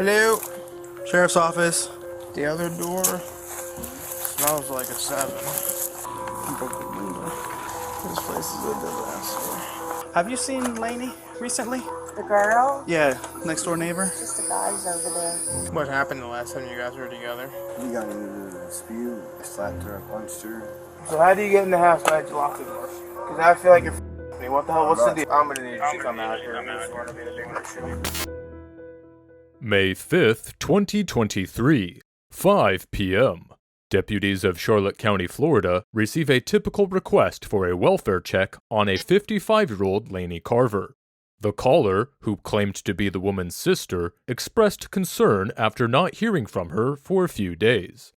Hello? Sheriff's office. The other door smells like a 7. I broke the window. This place is a disaster. Have you seen Lainey recently? The girl? Yeah, next door neighbor. Just the guys over there. What happened the last time you guys were together? We got into a dispute, slapped her, punched her. So how do you get in the house and you lock the doors? Because I feel like you're me. What the hell? What's the deal? I'm gonna need you to come out here. May 5th, 2023, 5 p.m. Deputies of Charlotte County, Florida, receive a typical request for a welfare check on a 55-year-old Lainey Carver. The caller, who claimed to be the woman's sister, expressed concern after not hearing from her for a few days.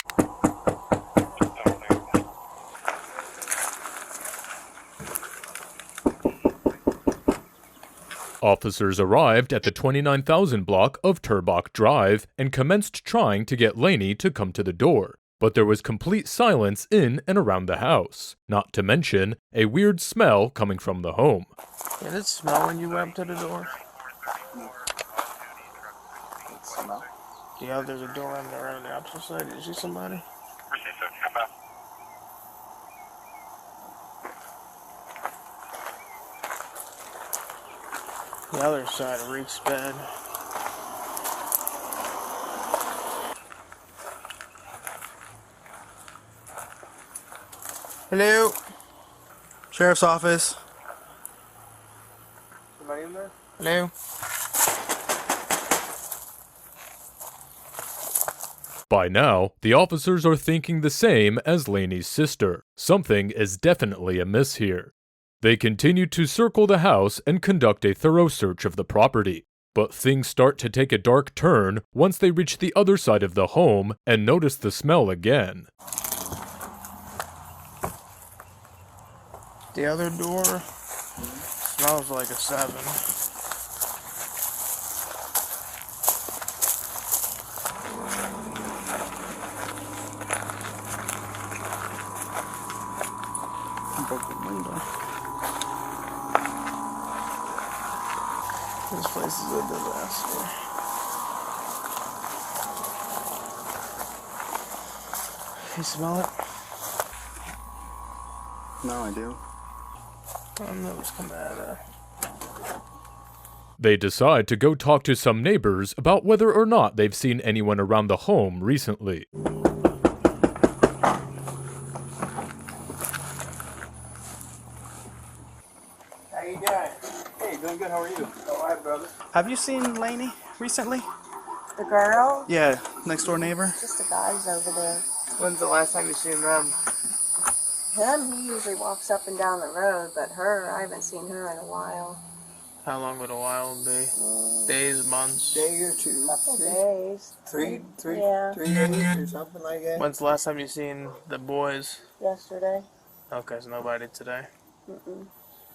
Officers arrived at the 29,000 block of Turbach Drive and commenced trying to get Lainey to come to the door, but there was complete silence in and around the house, not to mention a weird smell coming from the home. Did it smell when you went to the door? It smelled. Yeah, there's a door on the opposite side. Did you see somebody? The other side reeks bad. Hello? Sheriff's office. Somebody in there? Hello? By now, the officers are thinking the same as Lainey's sister. Something is definitely amiss here. They continue to circle the house and conduct a thorough search of the property. But things start to take a dark turn once they reach the other side of the home and notice the smell again. The other door smells like a 7. I broke the window. This place is a disaster. You smell it? No, I do. I don't know what's coming out of. They decide to go talk to some neighbors about whether or not they've seen anyone around the home recently. How you doing? Hey, doing good. How are you? Oh, hi, brother. Have you seen Lainey recently? The girl? Yeah, next door neighbor. Just the guys over there. When's the last time you seen them? Him, he usually walks up and down the road, but her, I haven't seen her in a while. How long would a while be? Days, months? Day or two. Couple days. Three Yeah. 3 days or something like that. When's the last time you seen the boys? Yesterday. Okay, so nobody today. Mm-mm.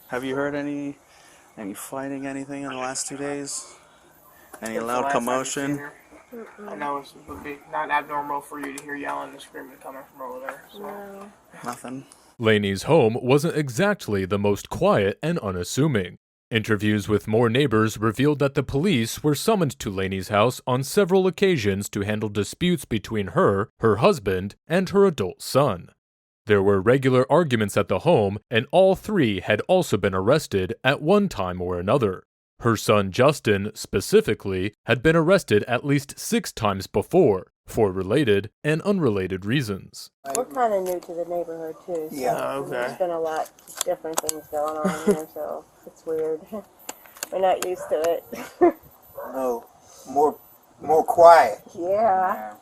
Have you heard any fighting, anything in the last 2 days? Any When's the loud last time you commotion? seen her? I know it would be not abnormal for you to hear yelling and screaming coming from over there. So. No. Nothing. Lainey's home wasn't exactly the most quiet and unassuming. Interviews with more neighbors revealed that the police were summoned to Lainey's house on several occasions to handle disputes between her husband, and her adult son. There were regular arguments at the home, and all three had also been arrested at one time or another. Her son Justin, specifically, had been arrested at least 6 times before, for related and unrelated reasons. We're kind of new to the neighborhood, too. So Yeah. Oh, okay. There's been a lot of different things going on here, so it's weird. We're not used to it. No, more quiet. Yeah.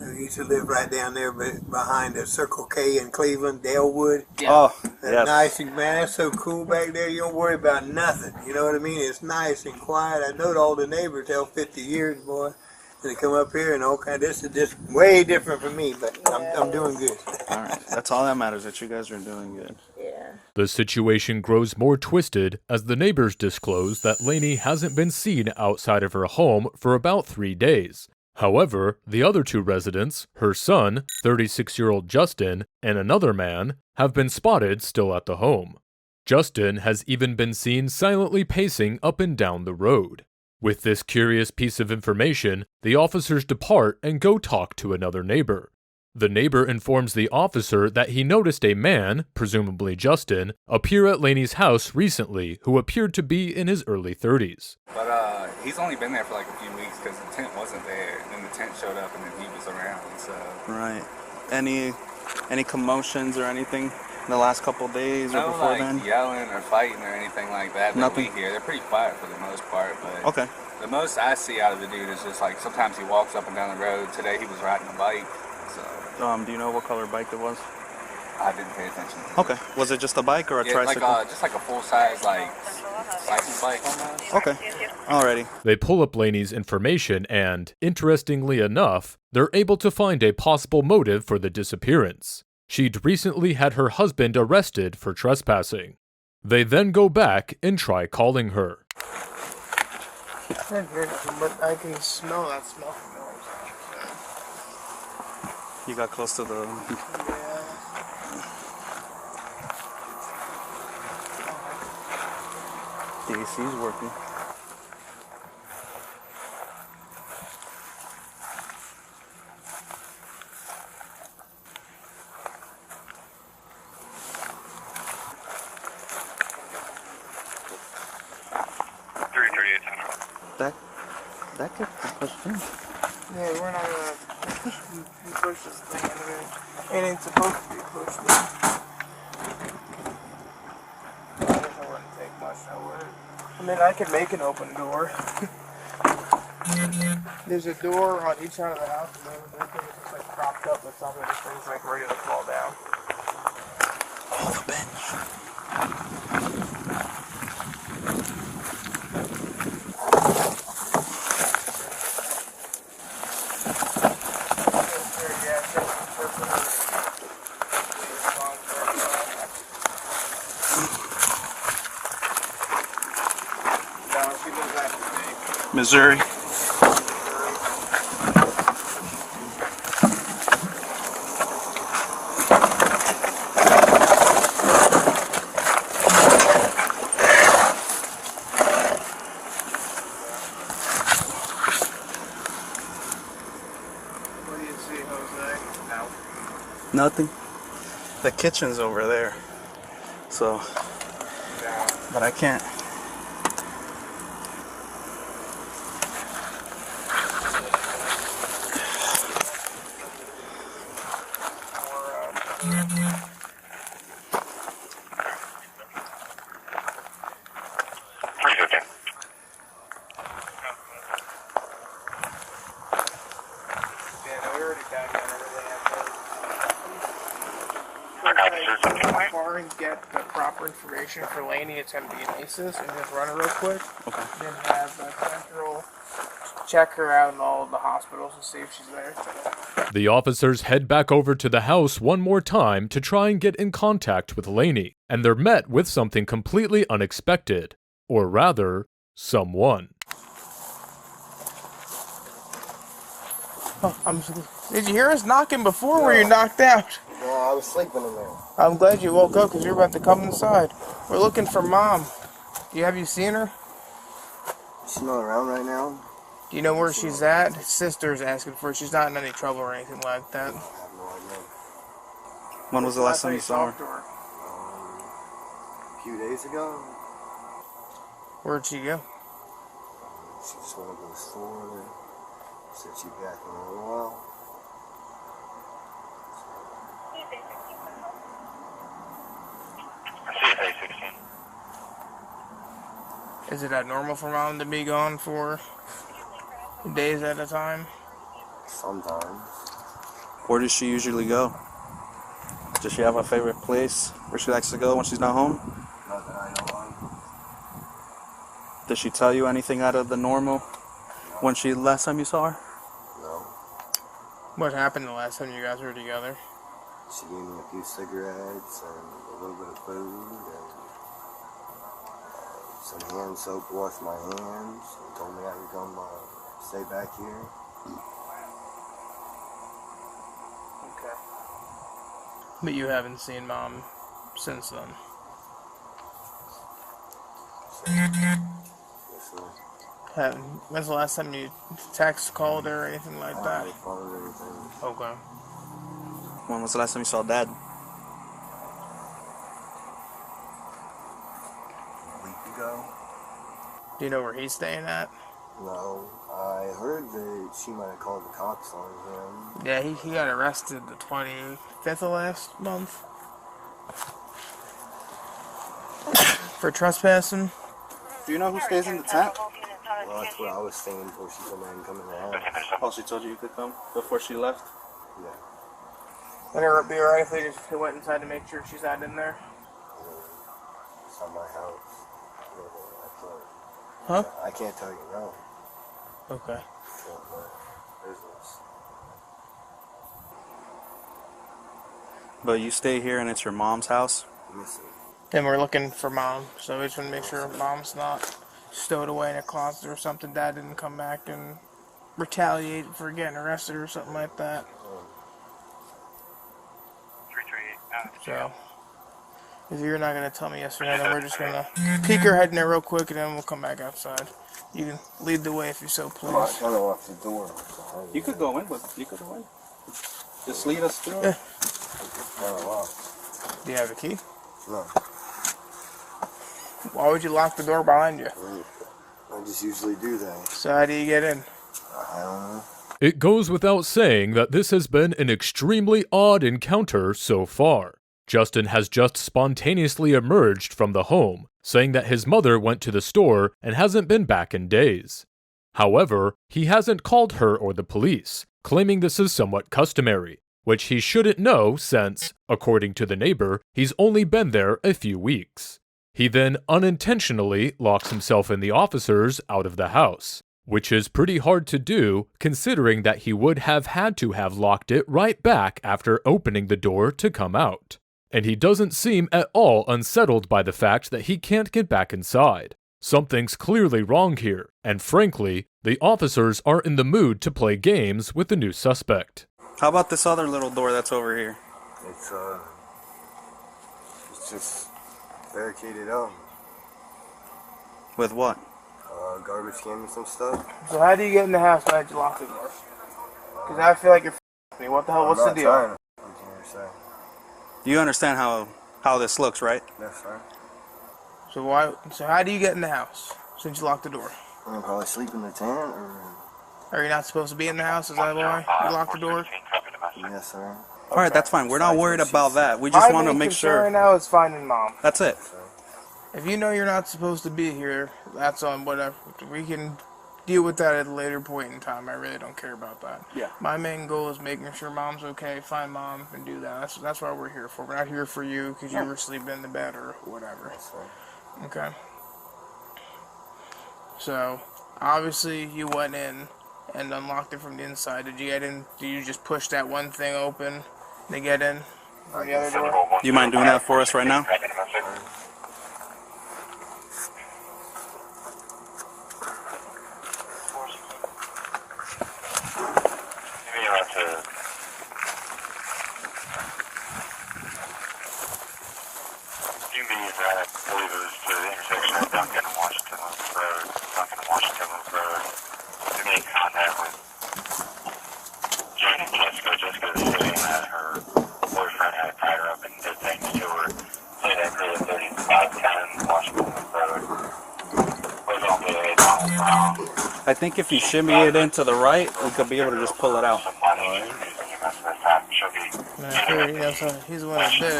I used to live right down there behind the Circle K in Cleveland, Dalewood. Oh, That's yes. nice, and man, that's so cool back there. You don't worry about nothing. You know what I mean? It's nice and quiet. I know all the neighbors held 50 years, boy. And they come up here and all kind. This is just way different from me, but I'm doing good. All right. That's all that matters, that you guys are doing good. Yeah. The situation grows more twisted as the neighbors disclose that Lainey hasn't been seen outside of her home for about 3 days. However, the other 2 residents, her son, 36-year-old Justin, and another man, have been spotted still at the home. Justin has even been seen silently pacing up and down the road. With this curious piece of information, the officers depart and go talk to another neighbor. The neighbor informs the officer that he noticed a man, presumably Justin, appear at Laney's house recently who appeared to be in his early 30s. But he's only been there for like a few weeks because the tent wasn't there. And then the tent showed up and then he was around, so... Right. Any commotions or anything in the last couple of days or no, before like, then? yelling or fighting or anything like that. Nothing? We hear. They're pretty quiet for the most part, but... Okay. The most I see out of the dude is just like sometimes he walks up and down the road. Today he was riding a bike, so... Do you know what color bike it was? I didn't pay attention to it. Okay. Was it just a bike or a tricycle? Like just like a full-size, like, license bike almost. Okay. Alrighty. They pull up Laney's information and, interestingly enough, they're able to find a possible motive for the disappearance. She'd recently had her husband arrested for trespassing. They then go back and try calling her. I can't hear nothing, but I can smell that smoke. You got close to the... Yeah. The AC's working. That could be pushed in. Yeah, we're not gonna push this thing in there. It ain't supposed to be pushed in. I guess it wouldn't take much, now would it? I mean, I could make an open door. There's a door on each side of the house, and everything is just like propped up with something. This thing's like ready to fall down. Oh, the bench. Missouri. What do you see, Jose? No. Nothing. The kitchen's over there. So, but I can't. And get the proper information for Laney, it's going to be an ASIS, and just run it real quick. Okay. Then have Central check her out in all of the hospitals and see if she's there. The officers head back over to the house one more time to try and get in contact with Laney, and they're met with something completely unexpected. Or rather, someone. Oh, did you hear us knocking before? Were you knocked out? No, I was sleeping in there. I'm glad you woke up because you're about to come inside. We're looking for Mom. Have you seen her? She's not around right now. Do you know where she's at? His sister's asking for her. She's not in any trouble or anything like that. I have no idea. When was the last time you saw her? A few days ago. Where'd she go? She just went to the store. Said she'd be back in a little while. Is it abnormal for Mom to be gone for days at a time? Sometimes. Where does she usually go? Does she have a favorite place where she likes to go when she's not home? Not that I know of. Does she tell you anything out of the normal when last time you saw her? No. What happened the last time you guys were together? She gave me a few cigarettes and a little bit of food and some hand soap to wash my hands and told me I could come stay back here. Okay. But you haven't seen Mom since then? Yes, sir. When's the last time you text, called her, or anything like that? I followed everything. Okay. When was the last time you saw Dad? A week ago? Do you know where he's staying at? No. I heard that she might have called the cops on him. Yeah, he got arrested the 25th of last month for trespassing. Do you know who stays in the tent? Well, that's what I was saying before she told me I can come in the house. Oh, she told you could come before she left? Yeah. Would it be alright if they just went inside to make sure she's not in there? It's not my house. Huh? I can't tell you no. Okay. It's not my business. But you stay here and it's your mom's house? Listen, And we're looking for mom, so we just want to make sure mom's not stowed away in a closet or something. Dad didn't come back and retaliate for getting arrested or something like that. So, if you're not going to tell me yes or no, then we're just going to peek our head in there real quick and then we'll come back outside. You can lead the way if you so please. I kind of locked the door. You could go in, but you could go in. Just lead us through. Yeah. It's kind of locked. Do you have a key? No. Why would you lock the door behind you? I just usually do that. So how do you get in? I don't know. It goes without saying that this has been an extremely odd encounter so far. Justin has just spontaneously emerged from the home, saying that his mother went to the store and hasn't been back in days. However, he hasn't called her or the police, claiming this is somewhat customary, which he shouldn't know since, according to the neighbor, he's only been there a few weeks. He then unintentionally locks himself and the officers out of the house, which is pretty hard to do considering that he would have had to have locked it right back after opening the door to come out. And he doesn't seem at all unsettled by the fact that he can't get back inside. Something's clearly wrong here, and frankly, the officers aren't in the mood to play games with the new suspect. How about this other little door that's over here? It's just barricaded up. With what? Garbage can and some stuff. So how do you get in the house without you lock the door? Because I feel like you're f***ing me. What the hell? What's the deal? What can you say? You understand how this looks, right? Yes, sir. So why? So how do you get in the house since you locked the door? I'm probably sleep in the tent, or Are you not supposed to be in the house? Is that why you locked the door? yes, sir. All right, that's fine. We're not worried about that. We just want to make Right sure. now is finding mom. That's it. If you know you're not supposed to be here, that's on whatever. We can deal with that at a later point in time. I really don't care about that. Yeah. My main goal is making sure mom's okay, find mom, and do that. That's what we're here for. We're not here for you because you were sleeping in the bed or whatever. Yes, sir. Okay. So, obviously, you went in and unlocked it from the inside. Did you get in? Did you just push that one thing open to get in from the other door? Do you mind doing that for us right now? I think if you shimmy it into the right, we could be able to just pull it out. He's the one that did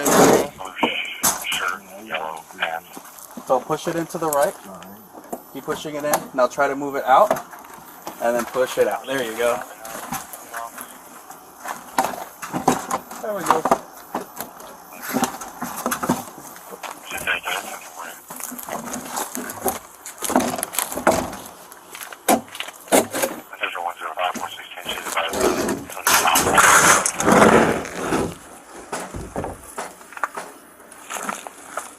it. So push it into the right. Keep pushing it in. Now try to move it out, and then push it out. There you go. There we go.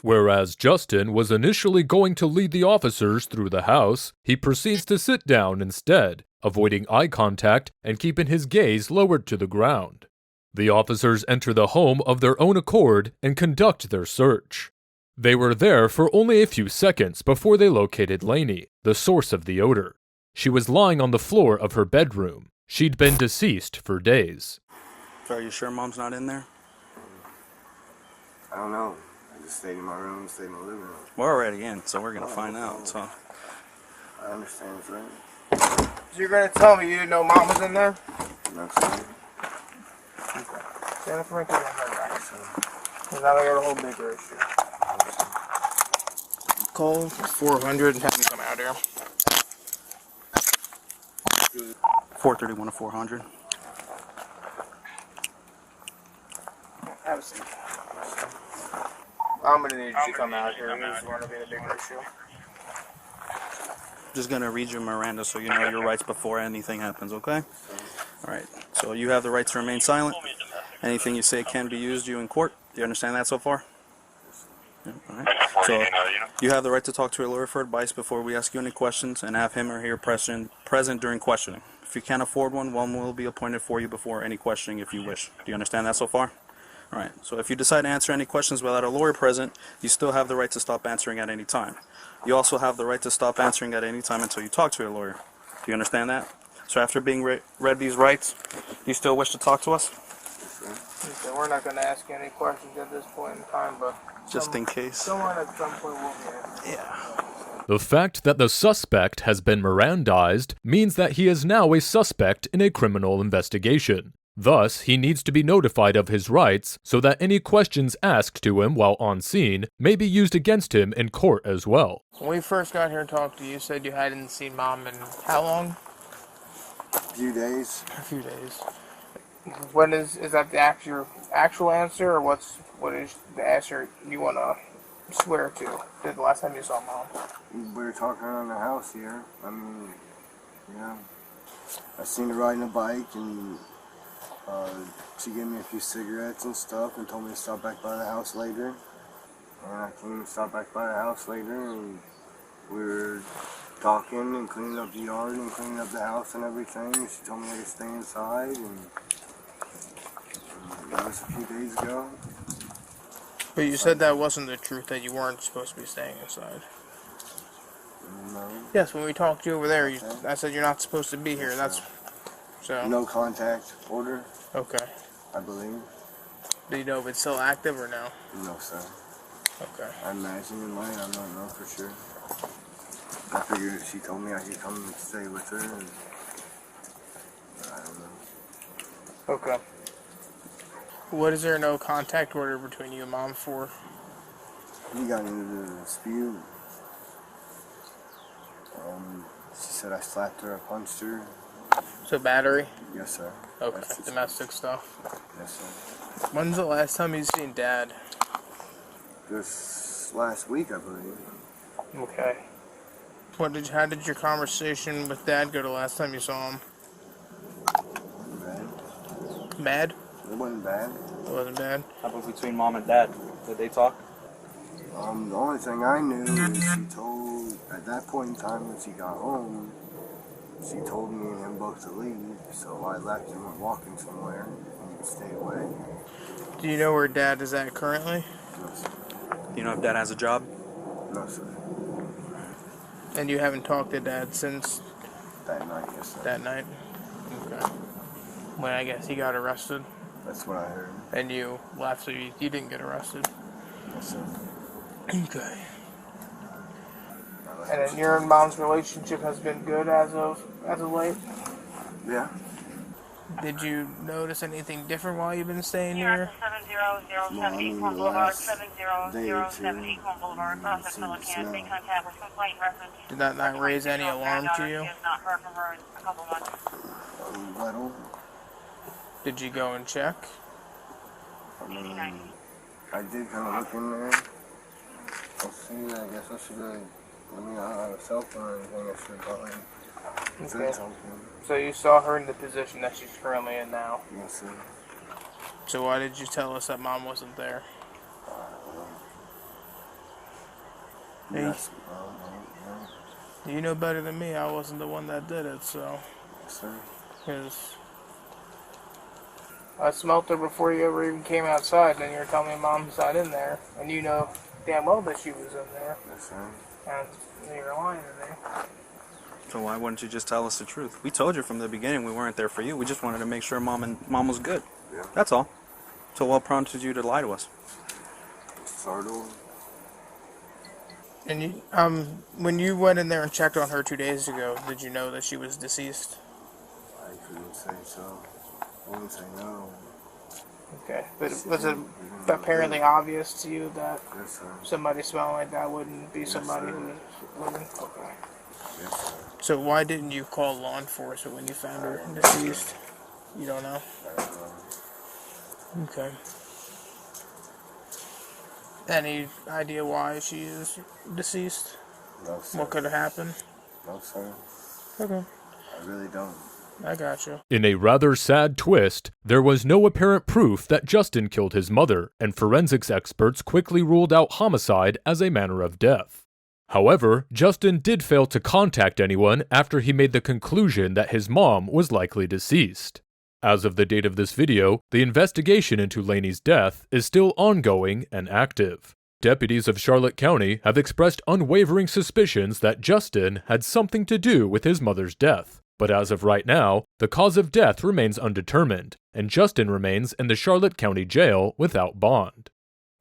Whereas Justin was initially going to lead the officers through the house, he proceeds to sit down instead, avoiding eye contact and keeping his gaze lowered to the ground. The officers enter the home of their own accord and conduct their search. They were there for only a few seconds before they located Laney, the source of the odor. She was lying on the floor of her bedroom. She'd been deceased for days. So are you sure mom's not in there? I don't know. I just stayed in my room, stayed in my living room. We're already in, so we're gonna find out. So I understand, friend. So you're gonna tell me you didn't know Mom was in there? No, sir. Jennifer, make it back. Because now they got a whole bigger issue. Call 400 and have them come out here. 431 to 400. Have a seat. I'm gonna need you to come out here. This is going to be the bigger issue. Just gonna read you Miranda so you know your rights before anything happens, okay? Alright, so you have the right to remain silent. Anything you say can be used you in court. Do you understand that so far? Yeah, alright. So you have the right to talk to a lawyer for advice before we ask you any questions and have him or her present during questioning. If you can't afford one will be appointed for you before any questioning if you wish. Do you understand that so far? Alright, so if you decide to answer any questions without a lawyer present, you still have the right to stop answering at any time. You also have the right to stop answering at any time until you talk to a lawyer. Do you understand that? So after being read these rights, do you still wish to talk to us? Okay, we're not going to ask you any questions at this point in time, but Just in case. someone at some point will be asking. Yeah. The fact that the suspect has been Mirandized means that he is now a suspect in a criminal investigation. Thus, he needs to be notified of his rights so that any questions asked to him while on scene may be used against him in court as well. When we first got here and talked to you, you said you hadn't seen Mom in how long? A few days. A few days. When is that the actual answer, or what is the answer you want to swear to? The last time you saw Mom? We were talking around the house here. I mean, yeah. I seen her riding a bike, and she gave me a few cigarettes and stuff and told me to stop back by the house later. And I came and stopped back by the house later, and we were talking and cleaning up the yard and cleaning up the house and everything. She told me I could stay inside, and that was a few days ago. But you said that wasn't the truth, that you weren't supposed to be staying inside. No. Yes, when we talked to you over there, I said you're not supposed to be here. That's so. No contact order, Okay. I believe. Do you know if it's still active or no? No, sir. Okay. I imagine it might. I don't know for sure. I figured if she told me I could come and stay with her, and I don't know. Okay. What is there no contact order between you and Mom for? We got into the dispute. She said I slapped her, I punched her. So battery? Yes, sir. Okay. That's just- Domestic stuff. Yes, sir. When's the last time you've seen Dad? This last week, I believe. Okay. How did your conversation with Dad go the last time you saw him? Bad. Bad? It wasn't bad. It wasn't bad. How about between mom and dad? Did they talk? The only thing I knew is she told, at that point in time when she got home, she told me and him both to leave, so I left and went walking somewhere, and he stayed away. Do you know where Dad is at currently? No, sir. Do you know if dad has a job? No, sir. And you haven't talked to Dad since That night, yes, sir. that night? Okay. When I guess he got arrested That's what I heard. and you left, so you didn't get arrested. Yes, sir. Okay. I left And when then she your told and me. Mom's relationship has been good as of late? Yeah. Did you notice anything different while you've been staying here? Well, I mean, the last day or two, Did that not raise any alarm to you? little. Did you go and check? I mean, I did kind of look in there. Let's see, I guess I should have, I don't have a cell phone or anything. I should have probably said Okay. something. So you saw her in the position that she's currently in now. Yes, sir. So why did you tell us that Mom wasn't there? Hey. Yes, You know better than me. I wasn't the one that did it, so. yes, sir. Because I smelt her before you ever even came outside, and you're telling me Mom's not in there. And you know damn well that she was in there. Yes, sir. And you're lying to me. So why wouldn't you just tell us the truth? We told you from the beginning we weren't there for you. We just wanted to make sure mom was good. Yeah. That's all. So what prompted you to lie to us? Sort of. And you, when you went in there and checked on her 2 days ago, did you know that she was deceased? I couldn't say so. I wouldn't say no. Okay, but was it apparently obvious to you that Yes, sir. somebody smelling like that wouldn't be Yes, somebody sir. who was living? Okay. Yes, sir. So why didn't you call law enforcement when you found her deceased? You don't know? I don't know. Okay. Any idea why she is deceased? No, sir. What could have happened? No, sir. Okay, I really don't. I got you. In a rather sad twist, there was no apparent proof that Justin killed his mother, and forensics experts quickly ruled out homicide as a manner of death. However, Justin did fail to contact anyone after he made the conclusion that his mom was likely deceased. As of the date of this video, the investigation into Laney's death is still ongoing and active. Deputies of Charlotte County have expressed unwavering suspicions that Justin had something to do with his mother's death. But as of right now, the cause of death remains undetermined, and Justin remains in the Charlotte County Jail without bond.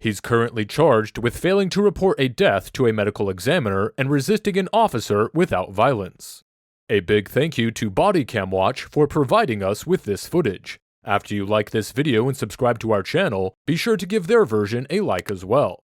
He's currently charged with failing to report a death to a medical examiner and resisting an officer without violence. A big thank you to Bodycam Watch for providing us with this footage. After you like this video and subscribe to our channel, be sure to give their version a like as well.